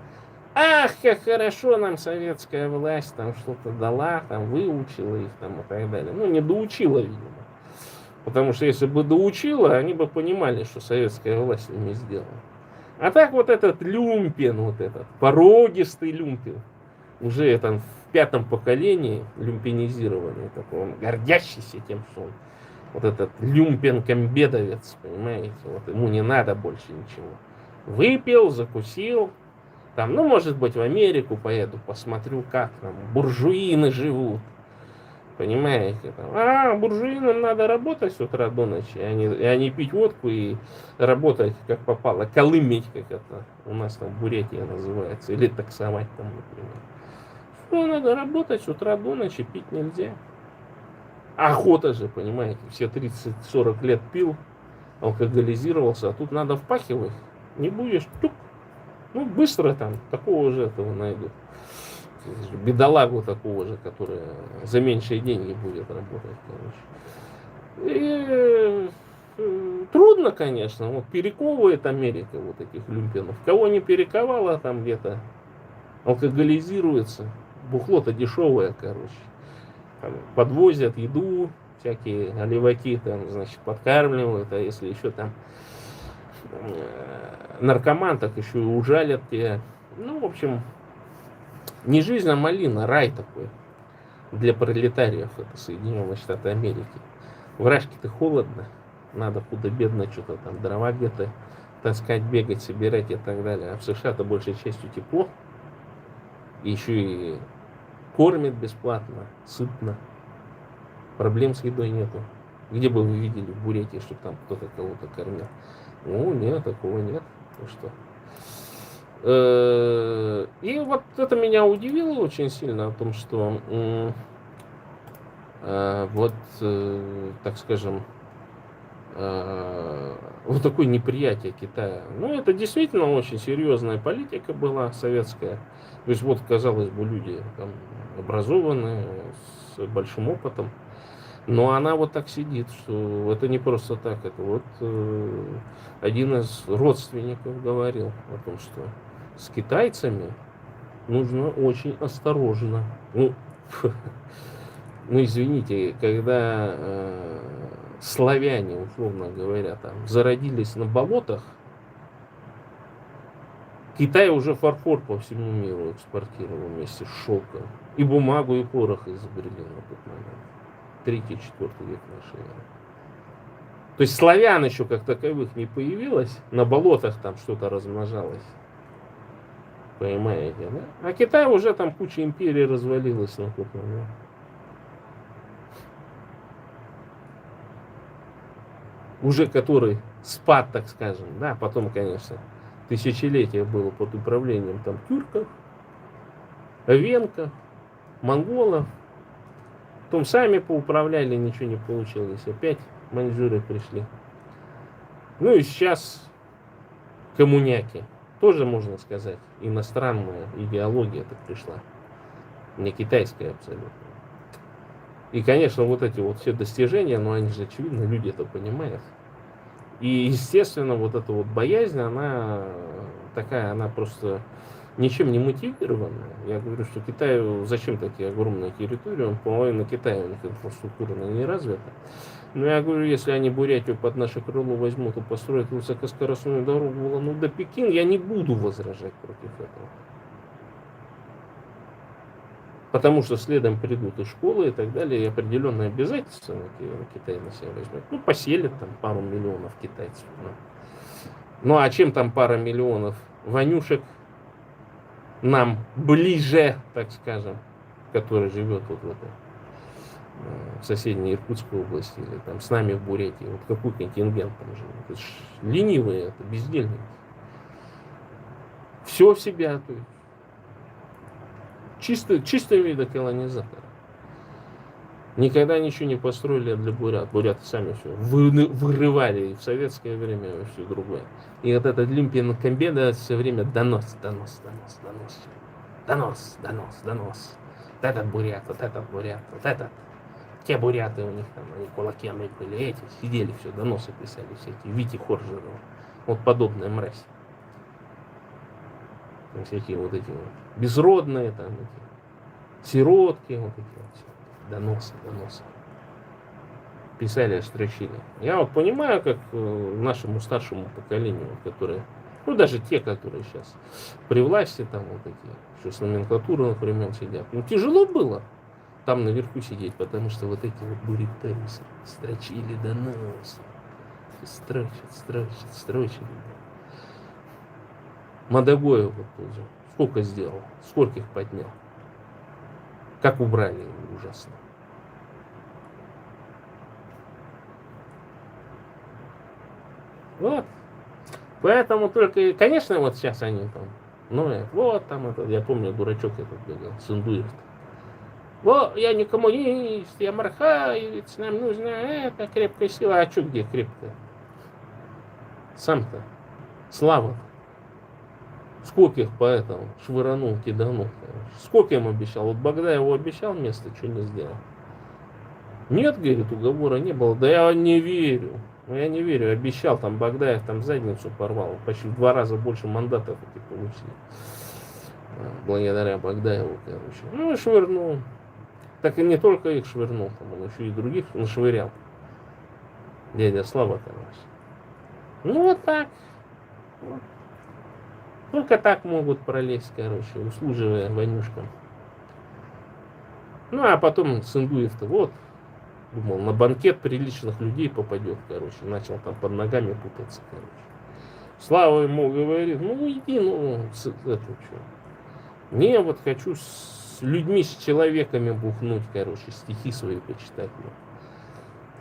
Ах, как хорошо нам советская власть там что-то дала, там выучила их там и так далее. Ну, не доучила, видимо. Потому что если бы доучила, они бы понимали, что советская власть с ними сделала. А так вот этот люмпен, вот этот породистый люмпен, уже там в пятом поколении люмпенизированный, такой, он гордящийся тем, что он вот этот люмпен-комбедовец, понимаете, вот ему не надо больше ничего. Выпил, закусил, там, ну, может быть, в Америку поеду, посмотрю, как там буржуины живут. Понимаете? Там, буржуинам надо работать с утра до ночи, а не пить водку и работать как попало. Колыметь, как это у нас там Бурятия называется. Или таксовать там, например. Что надо работать с утра до ночи, пить нельзя. Охота же, понимаете, все 30-40 лет пил, алкоголизировался, а тут надо впахивать. Не будешь, тук. Ну, быстро там, такого же этого найдут. Бедолагу такого же, которая за меньшие деньги будет работать, короче. И трудно, конечно. Вот перековывает Америка вот этих люмпенов. Кого не перековала, там где-то алкоголизируется. Бухло-то дешевое, короче. Там подвозят еду, всякие оливаки там, значит, подкармливают, а если еще там наркоман, так еще и ужалят тебя. Ну, в общем, не жизнь, а малина, рай такой для пролетариев, это Соединенные Штаты Америки. В Рашке-то холодно, надо худо-бедно что-то там, дрова где-то таскать, бегать, собирать и так далее. А в США-то большей частью тепло, и еще и кормят бесплатно, сытно, проблем с едой нету. Где бы вы видели в Бурятии, чтобы там кто-то кого-то кормил? Ну, нет, такого нет. Ну что? И вот это меня удивило очень сильно о том, что вот, так скажем, вот такое неприятие Китая. Ну, это действительно очень серьезная политика была советская. То есть, вот, казалось бы, люди там образованные, с большим опытом. Но она вот так сидит, что это не просто так. Это вот один из родственников говорил о том, что с китайцами нужно очень осторожно. Ну, ну извините, когда славяне, условно говоря, там зародились на болотах, Китай уже фарфор по всему миру экспортировал вместе с шелком. И бумагу, и порох изобрели на тот момент. 3-4 век нашей эры. То есть славян еще как таковых не появилось, на болотах там что-то размножалось. Понимаете, да? А Китай уже там куча империй развалилась на тот момент. Уже который спад, так скажем, да, потом, конечно, тысячелетия было под управлением там тюрков, венков, монголов. Потом сами поуправляли, ничего не получилось. Опять маньчжуры пришли. Ну и сейчас коммуняки. Тоже, можно сказать, иностранная идеология так пришла. Не китайская абсолютно. И, конечно, вот эти вот все достижения, но они же очевидно, люди это понимают. И, естественно, вот эта вот боязнь, она такая, она просто ничем не мотивированная. Я говорю, что Китаю зачем такие огромные территории, половина Китая у них инфраструктура не развита. Но я говорю, если они Бурятию под наше крыло возьмут и построят высокоскоростную дорогу Улан до Пекин, я не буду возражать против этого. Потому что следом придут и школы и так далее, и определенные обязательства на Китай на себя возьмет. Ну, поселят там пару миллионов китайцев. Ну, а чем там пара миллионов вонюшек нам ближе, так скажем, который живет вот в этой в соседней Иркутской области или там с нами в Бурятии. Вот какой контингент там живет. Это ж ленивые, это бездельники. Все в себя, то есть. Чистый вид колонизатора. Никогда ничего не построили для бурят. Буряты сами все вырывали и в советское время, и все другое. И вот этот Лимпин Комбеда все время донос. Вот этот бурят, вот этот. Те буряты у них там, они кулаками были, эти сидели, все, доносы писали всякие, Вити Хоржерова. Вот подобная мразь. Там всякие вот эти вот безродные, там, эти сиротки, вот эти вот доносы. Писали, строчили. Я вот понимаю, как нашему старшему поколению, которые, ну даже те, которые сейчас при власти, там вот такие, еще с номенклатурных времен сидят, им тяжело было там наверху сидеть, потому что вот эти вот буритосы строчили доносы. Строчили. Мадагоев вот тоже. Сколько сделал? Сколько их поднял? Как убрали его ужасно. Вот. Поэтому только, конечно, вот сейчас они там, ну, вот там этот, я помню, дурачок этот бегал, Сындуев. Вот, я не коммунист, я мархаевец, нам нужна эта крепкая сила. А что где крепкая? Сам-то, слава. Сколько их поэтому швыранул, киданул. Сколько им обещал? Вот Багдаеву обещал место, что не сделал. Нет, говорит, уговора не было. Да я не верю. Ну, я не верю. Обещал, там Багдаев там задницу порвал. Почти в 2 раза больше мандатов эти получили. Благодаря Багдаеву, короче. Ну и швырнул. Так и не только их швырнул, там он еще и других нашвырял. Дядя Слава, короче. Ну вот так. Вот. Только так могут пролезть, короче, услуживая вонюшкам. Ну а потом Сындуев-то вот, думал, на банкет приличных людей попадет, короче. Начал там под ногами путаться, короче. Слава ему говорит, ну иди, ну, это что. Не, вот хочу с людьми, с человеками бухнуть, короче, стихи свои почитать.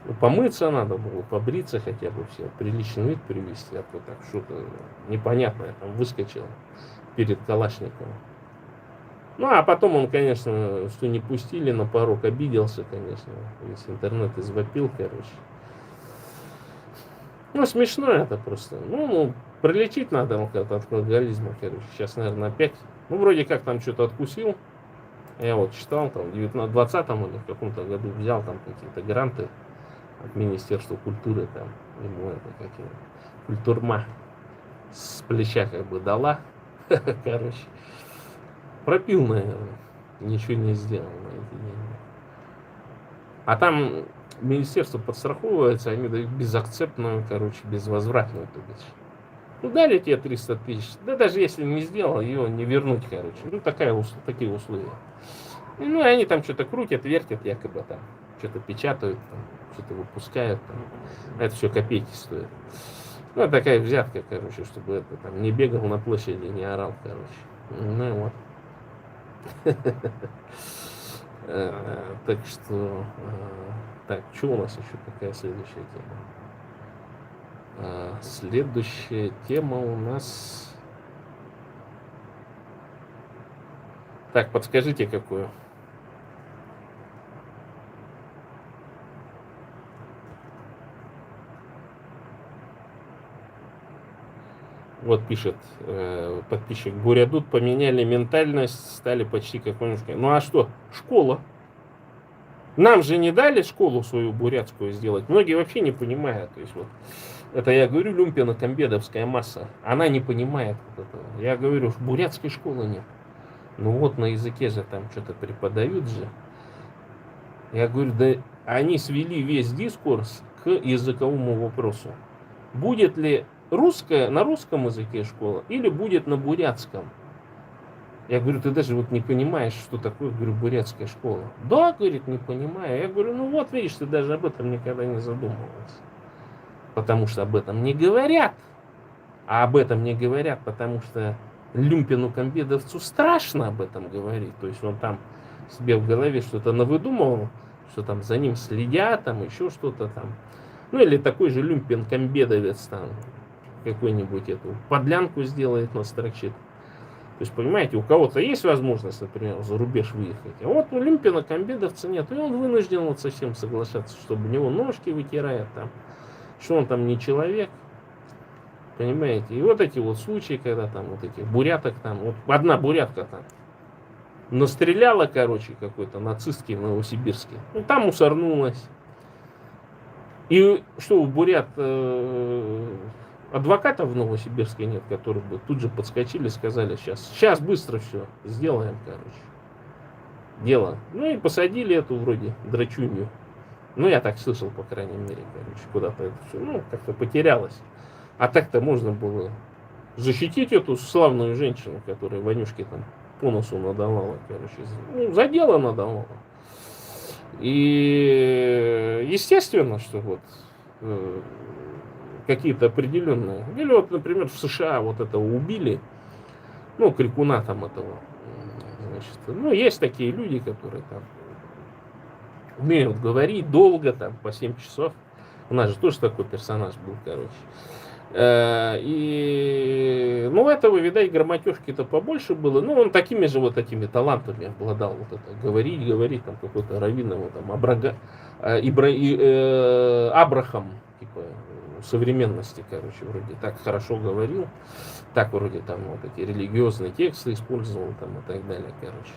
Ну, помыться надо было, побриться хотя бы все, приличный вид привести, а то так что-то непонятное там выскочило перед Калашниковым. Ну, а потом он, конечно, что не пустили на порог, обиделся, конечно, весь интернет извопил, короче. Ну, смешно это просто. Ну, пролечить надо от алкоголизма, короче. Сейчас, наверное, опять. Ну, вроде как там что-то откусил. Я вот читал, там, в 2020 или в каком-то году взял там какие-то гранты от Министерства культуры, там, ему это какие-то культурма с плеча как бы дала. Короче. Пропил, наверное. Ничего не сделал на эти деньги. А там министерство подстраховывается, они дают безакцептную, короче, безвозвратную, то бишь. Ну, дали тебе 300 тысяч. Да даже если не сделал, ее не вернуть, короче. Ну, такие условия. Ну, и они там что-то крутят, вертят, якобы там. Что-то печатают, там, что-то выпускают. Там. Это все копейки стоит. Ну, такая взятка, короче, чтобы это там не бегал на площади, не орал, короче. Ну и вот. Так что, так, что у нас еще, какая следующая тема? Следующая тема у нас... Так, подскажите, какую? Вот пишет подписчик. Бурядут поменяли ментальность, стали почти как немножко. Ну а что? Школа. Нам же не дали школу свою бурятскую сделать. Многие вообще не понимают. То есть вот это я говорю, люмпино-комбедовская масса. Она не понимает вот этого. Я говорю, бурятской школы нет. Ну вот на языке же там что-то преподают же. Я говорю, да они свели весь дискурс к языковому вопросу. Будет ли русская на русском языке школа или будет на бурятском? Я говорю, ты даже вот не понимаешь, что такое, говорю, бурятская школа. Да, говорит, не понимаю. Я говорю, ну вот видишь, ты даже об этом никогда не задумывался. Потому что об этом не говорят. А об этом не говорят, потому что люмпину-комбедовцу страшно об этом говорить. То есть он там себе в голове что-то навыдумывал, что там за ним следят, там еще что-то там. Ну или такой же люмпин-комбедовец там какой-нибудь эту подлянку сделает, настрочит. То есть, понимаете, у кого-то есть возможность, например, за рубеж выехать, а вот у люмпина-комбедовца нет, и он вынужден вот совсем соглашаться, чтобы у него ножки вытирают там, что он там не человек, понимаете. И вот эти вот случаи, когда там вот этих буряток там, вот одна бурятка там настреляла, короче, какой-то нацистский в Новосибирске, ну там усорнулась. И что, у бурят адвокатов в Новосибирске нет, которые бы тут же подскочили и сказали, сейчас быстро все сделаем, короче, дело. Ну и посадили эту вроде драчунью. Ну я так слышал, по крайней мере, короче, куда-то это все, ну как-то потерялось. А так-то можно было защитить эту славную женщину, которая Ванюшке там по носу надавала, короче, ну, за дело надавала. И естественно, что вот какие-то определенные. Или вот, например, в США вот этого убили, ну, крикуна там этого. Значит, ну, есть такие люди, которые там умеют говорить долго, там, по 7 часов. У нас же тоже такой персонаж был, короче. И, ну, этого, видать, грамотежки-то побольше было. Ну, он такими же вот этими талантами обладал. Вот это говорить, там, какой-то раввин его там, Абрахам, типа, современности, короче, вроде так хорошо говорил. Так вроде там вот эти религиозные тексты использовал там и так далее, короче.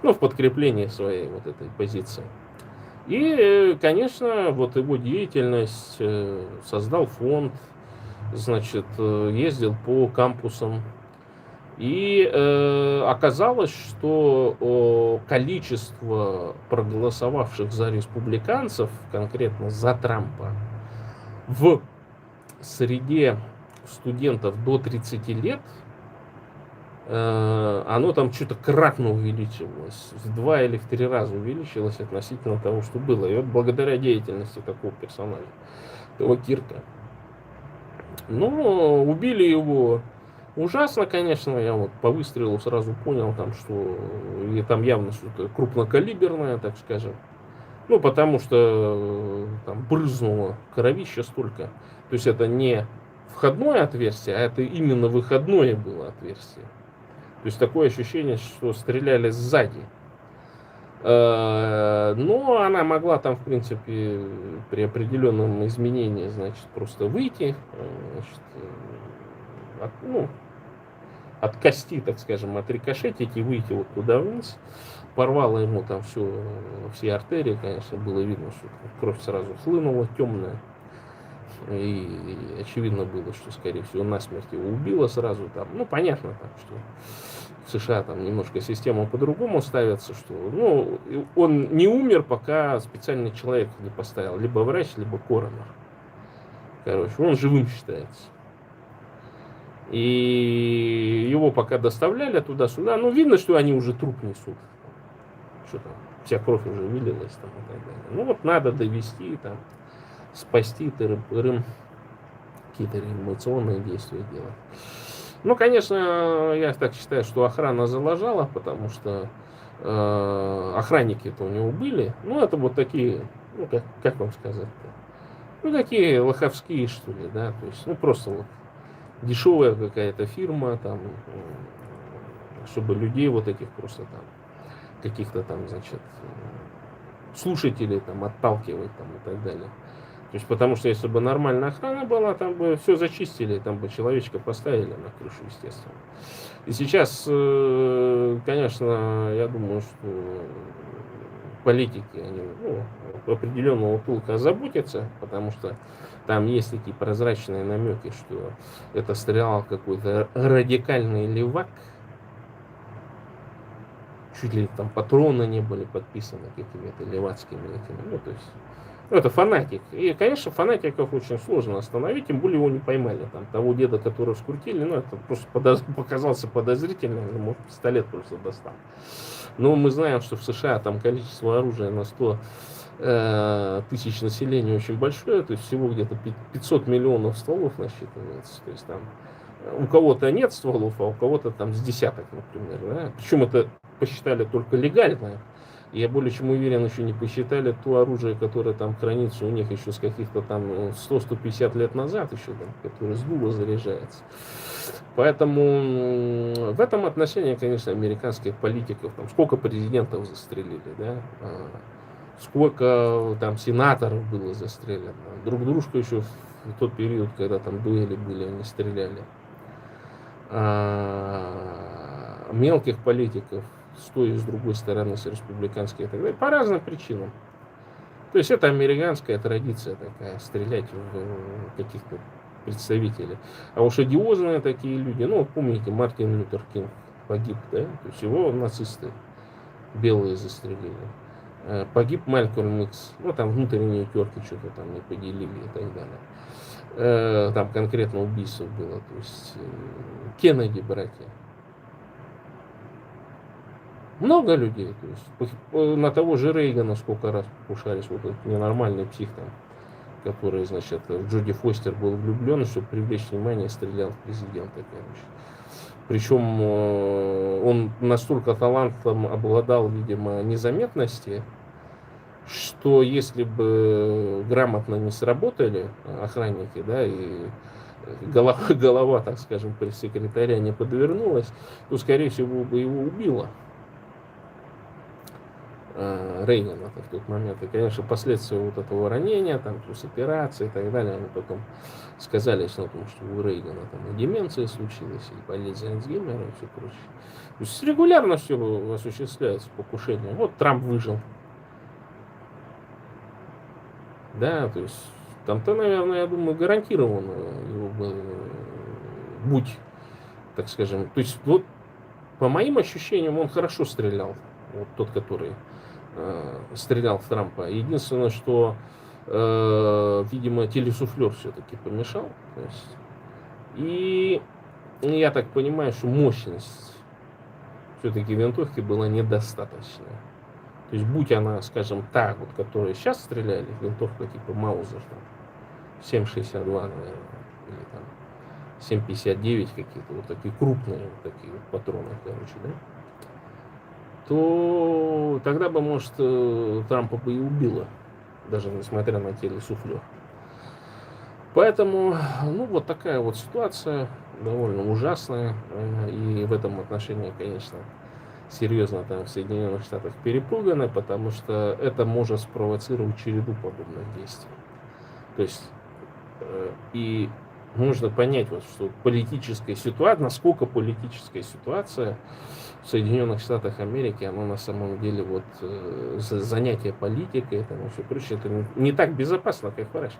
Ну, в подкреплении своей вот этой позиции. И, конечно, вот его деятельность, создал фонд, значит, ездил по кампусам. И оказалось, что количество проголосовавших за республиканцев, конкретно за Трампа, в среде студентов до 30 лет, оно там что-то кратно увеличивалось. В 2 или в 3 раза увеличилось относительно того, что было. И вот благодаря деятельности такого персонажа, этого Кирка. Ну, убили его ужасно, конечно. Я вот по выстрелу сразу понял, там, что и там явно что-то крупнокалиберное, так скажем. Ну, потому что там брызнуло кровище столько. То есть это не входное отверстие, а это именно выходное было отверстие. То есть такое ощущение, что стреляли сзади. Но она могла там, в принципе, при определенном изменении, значит, просто выйти, значит, от кости, так скажем, отрикошетить и выйти вот туда вниз. Порвало ему там все артерии, конечно, было видно, что кровь сразу хлынула, темная. И очевидно было, что, скорее всего, насмерть его убило сразу там. Ну, понятно, там, что в США там немножко система по-другому ставится, что, ну, он не умер, пока специальный человек не поставил, либо врач, либо коронер. Короче, он живым считается. И его пока доставляли туда-сюда, ну, видно, что они уже труп несут. Что там, вся кровь уже вылилась там и так далее. Ну, вот надо довести там, спасти, тырым-пырым, какие-то реанимационные действия делать. Ну, конечно, я так считаю, что охрана залажала, потому что охранники-то у него были. Ну, это вот такие, ну, как вам сказать-то? Ну, такие лоховские, что ли, да, то есть, ну, просто вот дешевая какая-то фирма, там, чтобы людей вот этих просто там, каких-то там, значит, слушателей там отталкивать там и так далее. То есть, потому что если бы нормальная охрана была, там бы все зачистили, там бы человечка поставили на крышу, естественно. И сейчас, конечно, я думаю, что политики, они определенного толка озаботятся, потому что там есть такие прозрачные намеки, что это стрелял какой-то радикальный левак, чуть ли там патроны не были подписаны какими-то левацкими этими, то есть это фанатик. И, конечно, фанатиков очень сложно остановить, тем более его не поймали. Там того деда, которого скрутили, это просто показался подозрительным, ему пистолет просто достал. Но мы знаем, что в США там количество оружия на 100 тысяч населения очень большое, то есть всего где-то 500 миллионов стволов насчитывается. То есть там у кого-то нет стволов, а у кого-то там с десяток, например. Да? Причем это посчитали только легально. Я более чем уверен, еще не посчитали то оружие, которое там хранится у них еще с каких-то там 100-150 лет назад еще, там, которое с дула заряжается. Поэтому в этом отношении, конечно, американских политиков, там, сколько президентов застрелили, да, сколько там сенаторов было застрелено. Друг дружку еще в тот период, когда там дуэли были, они стреляли. Мелких политиков с той и с другой стороны, с республиканской и так далее, по разным причинам. То есть это американская традиция такая, стрелять в каких-то представителей. А уж одиозные такие люди, помните, Мартин Лютер Кинг погиб, да, то есть его нацисты белые застрелили. Погиб Малькольм Икс, там внутренние терки что-то там не поделили и так далее. Там конкретно убийство было, то есть Кеннеди братья. Много людей, то есть на того же Рейгана сколько раз покушались, вот этот ненормальный псих там, который, значит, в Джоди Фостер был влюблен, чтобы привлечь внимание, стрелял в президента, короче. Причем он настолько талантом обладал, видимо, незаметности, что если бы грамотно не сработали охранники, да, и голова, так скажем, пресс-секретаря не подвернулась, то, скорее всего, бы его убило. Рейгана в тот момент. И, конечно, последствия вот этого ранения, там, плюс операции и так далее, они потом сказались на том, что у Рейгана там и деменция случилась, и болезнь Альцгеймера и все прочее. То есть регулярно все осуществляется покушение. Вот Трамп выжил. Да, то есть там-то, наверное, я думаю, гарантированно его бы, будь, так скажем. То есть вот по моим ощущениям он хорошо стрелял. Вот тот, который стрелял в Трампа. Единственное, что, видимо, телесуфлер все-таки помешал. То есть, и я так понимаю, что мощность все-таки винтовки была недостаточная. То есть, будь она, скажем, та, вот, которая сейчас стреляли, винтовка типа Маузер, там, 7,62, наверное, или там 7,59 какие-то, вот такие крупные вот такие вот патроны, короче, да, то тогда бы, может, Трампа бы и убило, даже несмотря на телесуфлер. Поэтому, вот такая вот ситуация, довольно ужасная, и в этом отношении, конечно, серьезно там в Соединенных Штатах перепуганы, потому что это может спровоцировать череду подобных действий. То есть, и нужно понять, вот, что политическая ситуация, насколько политическая ситуация в Соединенных Штатах Америки, она на самом деле вот занятие политикой, там, и все прочее, это не так безопасно, как в России.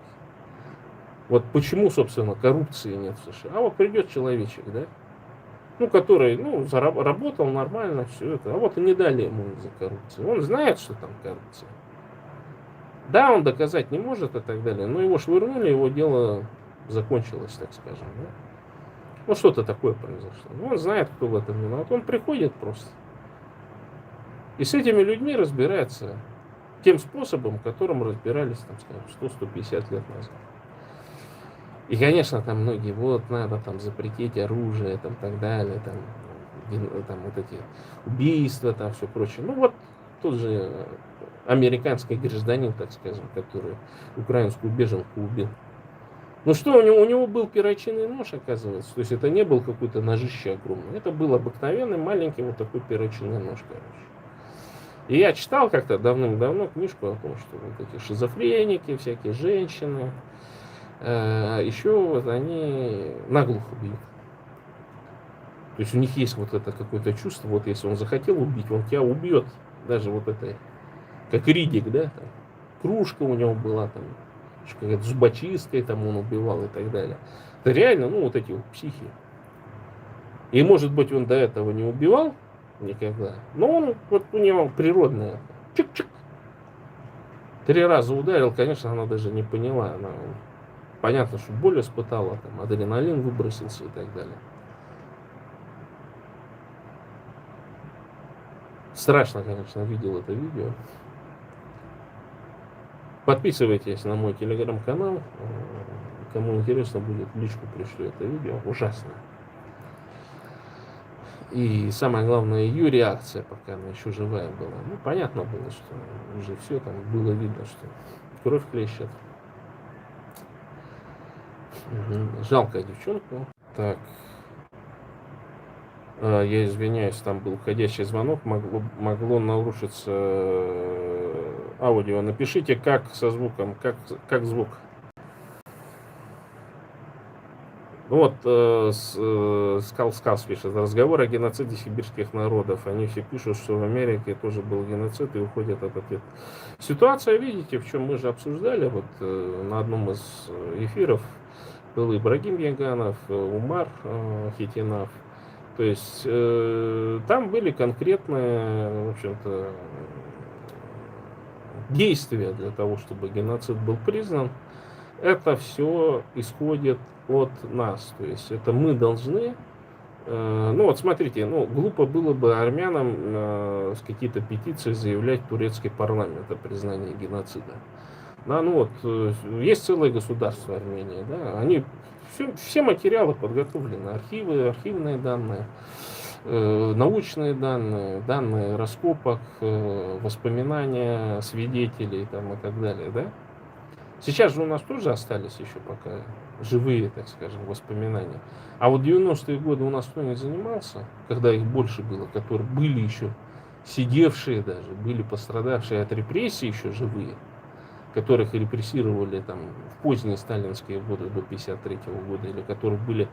Вот почему, собственно, коррупции нет в США. А вот придет человечек, да, который, работал нормально, все это, а вот и не дали ему из-за коррупции. Он знает, что там коррупция. Да, он доказать не может и так далее, но его швырнули, его дело закончилось, так скажем, да. Что-то такое произошло. Он знает, кто в этом виноват. Он приходит просто. И с этими людьми разбирается тем способом, которым разбирались, там, скажем, 100-150 лет назад. И, конечно, там многие, вот, надо там запретить оружие, там, так далее, там вот эти убийства, там, все прочее. Вот тот же американский гражданин, так скажем, который украинскую беженку убил. Что у него был перочинный нож, оказывается. То есть это не был какой-то ножище огромный. Это был обыкновенный маленький вот такой перочинный нож, короче. И я читал как-то давным-давно книжку о том, что вот эти шизофреники, всякие женщины, еще вот они наглухо бьют. То есть у них есть вот это какое-то чувство, вот если он захотел убить, он тебя убьет. Даже вот этой как Ридик, да, там, кружка у него была, там, какая-то зубочисткой там он убивал и так далее. Это реально, ну, вот эти вот психи. И, может быть, он до этого не убивал никогда, но он, вот у него природное, чик-чик, 3 раза ударил, конечно, она даже не поняла, она, понятно, что боль испытала, там, адреналин выбросился и так далее. Страшно, конечно, видел это видео. Подписывайтесь на мой телеграм-канал. Кому интересно будет, в личку пришлю это видео. Ужасно. И самое главное, ее реакция, пока она еще живая была. Ну, понятно было, что уже все там было видно, что кровь хлещет. Жалкая девчонка. Так. Я извиняюсь, там был входящий звонок, могло нарушиться аудио. Напишите, как со звуком, как звук. Вот Скалс пишет, разговор о геноциде сибирских народов. Они все пишут, что в Америке тоже был геноцид и уходят от ответа. Ситуация, видите, в чем мы же обсуждали, вот на одном из эфиров был Ибрагим Яганов, Умар Хитинов. То есть там были конкретные, в общем-то, действия для того, чтобы геноцид был признан. Это все исходит от нас. То есть это мы должны... Ну вот смотрите, ну глупо было бы армянам с какие-то петиции заявлять в турецкий парламент о признании геноцида. Да, ну вот, есть целое государство Армения, да, они, все материалы подготовлены, архивы, архивные данные, научные данные, данные раскопок, воспоминания свидетелей там, и так далее, да. Сейчас же у нас тоже остались еще пока живые, так скажем, воспоминания. А вот 90-е годы у нас кто не занимался, когда их больше было, которые были еще сидевшие даже, были пострадавшие от репрессий еще живые, которых репрессировали там в поздние сталинские годы до 53 года, или которые были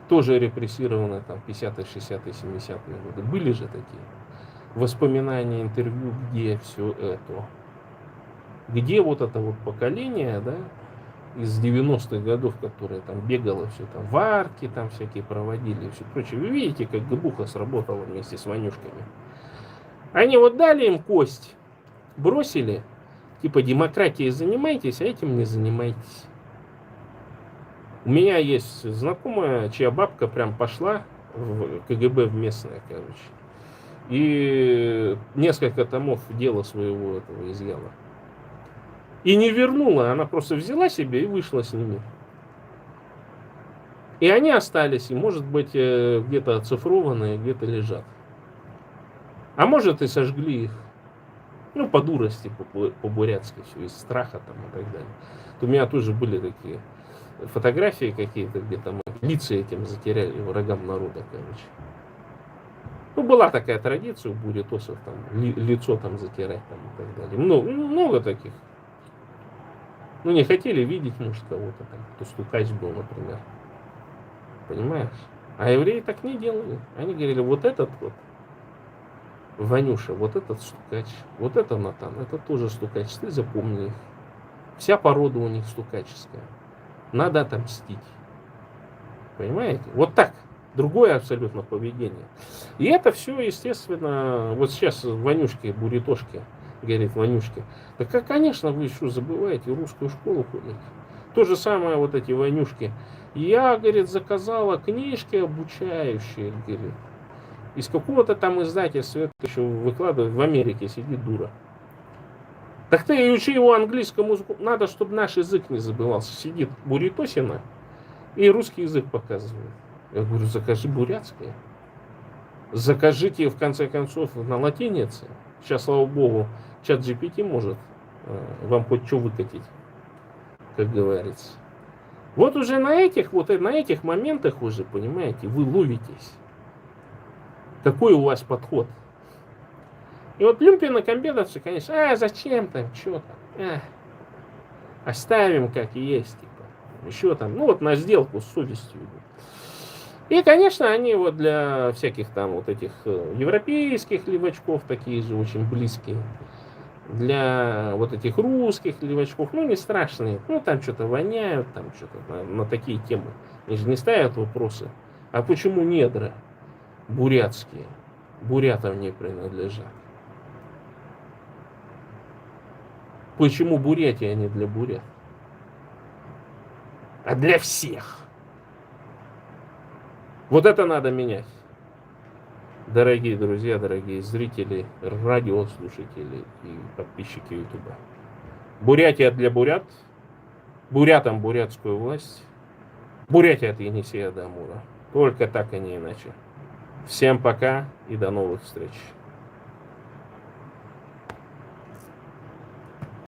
тоже репрессированы там в 50-е, 60-е, 70-е годы. Были же такие воспоминания, интервью, где все это. Где вот это вот поколение, да, из 90-х годов, которое там бегало все там, варки там всякие проводили и все прочее. Вы видите, как ГБУХа сработала вместе с Ванюшками. Они вот дали им кость, бросили, типа демократией занимайтесь, а этим не занимайтесь. У меня есть знакомая, чья бабка прям пошла в КГБ в местное, короче. И несколько томов дела своего этого изъяла. И не вернула, она просто взяла себе и вышла с ними. И они остались, и может быть где-то оцифрованные, где-то лежат. А может и сожгли их. Ну, по дурости, по-бурятски, все, из страха там и так далее. У меня тоже были такие фотографии какие-то, где там лица этим затеряли врагам народа, короче. Ну, была такая традиция у бурятосов, там, лицо там затирать там и так далее. Много таких. Ну, не хотели видеть, может, кого-то там, кто стукач был, например. Понимаешь? А евреи так не делали. Они говорили, вот этот вот, Ванюша, вот этот стукач, вот это Натан, это тоже стукач, ты запомни их. Вся порода у них стукаческая. Надо отомстить. Понимаете? Вот так. Другое абсолютно поведение. И это все, естественно, вот сейчас Ванюшки, бурятошки, говорит Ванюшки. Так, конечно, вы еще забываете, русскую школу ходите. То же самое вот эти Ванюшки. Я, говорит, заказала книжки обучающие, говорит. Из какого-то там издательства это еще выкладывает, в Америке сидит дура. Так ты учи его английскому языку. Надо, чтобы наш язык не забывался. Сидит бурятосина и русский язык показывает. Я говорю, закажи бурятское. Закажите, в конце концов, на латинице. Сейчас, слава богу, чат GPT может вам хоть что выкатить, как говорится. Вот уже на этих моментах уже, понимаете, вы ловитесь. Какой у вас подход? И вот люмпины-комбедовцы, конечно, зачем там, что там, оставим как есть, типа, еще там, ну вот на сделку с совестью идут. И, конечно, они вот для всяких там вот этих европейских левачков такие же очень близкие. для вот этих русских левачков, ну, не страшные. Ну, там что-то воняют, там что-то на такие темы. Они же не ставят вопросы. А почему недра бурятские бурятам не принадлежат? Почему Бурятия не для бурят? А для всех. Вот это надо менять. Дорогие друзья, дорогие зрители, радиослушатели и подписчики Ютуба. Бурятия для бурят. Бурятам бурятскую власть. Бурятия от Енисея до Амура. Только так и не иначе. Всем пока и до новых встреч.